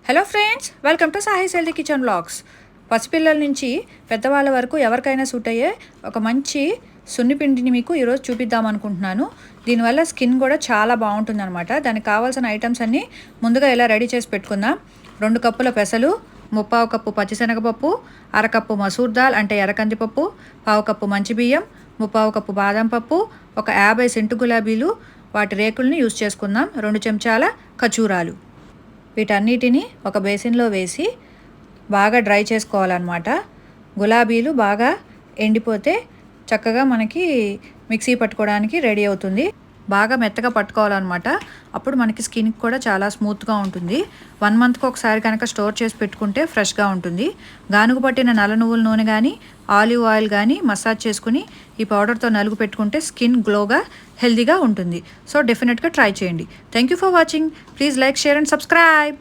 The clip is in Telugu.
Hello friends, welcome to Sahis healthy kitchen vlogs. పసిపిల్లల నుంచి పెద్దవాళ్ళ వరకు ఎవరికైనా సూట్ అయ్యే ఒక మంచి సున్నిపిండిని మీకు ఈరోజు చూపిద్దాం అనుకుంటున్నాను. దీనివల్ల స్కిన్ కూడా చాలా బాగుంటుందన్నమాట. దానికి కావాల్సిన ఐటమ్స్ అన్నీ ముందుగా ఇలా రెడీ చేసి పెట్టుకుందాం. 2 కప్పుల పెసలు, 1/4 కప్పు పచ్చిశనగపప్పు, 1/2 కప్పు మసూర్ దాల్ అంటే ఎర్రకందిపప్పు, 1/4 కప్పు మంచి బియ్యం, 1/4 కప్పు బాదం పప్పు, ఒక 50 సెంటు గులాబీలు వాటి రేకుల్ని యూజ్ చేసుకుందాం, 2 చెంచాల ఖర్జూరాలు. వీటన్నిటిని ఒక బేసిన్లో వేసి బాగా డ్రై చేసుకోవాలన్నమాట. గులాబీలు బాగా ఎండిపోతే చక్కగా మనకి మిక్సీ పట్టుకోవడానికి రెడీ అవుతుంది. బాగా మెత్తగా పట్టుకోవాలన్నమాట. అప్పుడు మనకి స్కిన్కి కూడా చాలా స్మూత్గా ఉంటుంది. 1 మంత్కి ఒకసారి కనుక స్టోర్ చేసి పెట్టుకుంటే ఫ్రెష్గా ఉంటుంది. గానుగు పట్టిన నల్ల నువ్వుల నూనె కానీ ఆలివ్ ఆయిల్ కానీ మసాజ్ చేసుకుని ఈ పౌడర్తో నలుగు పెట్టుకుంటే స్కిన్ గ్లోగా హెల్తీగా ఉంటుంది. సో డెఫినెట్గా ట్రై చేయండి. Thank you for watching. Please like, share and subscribe.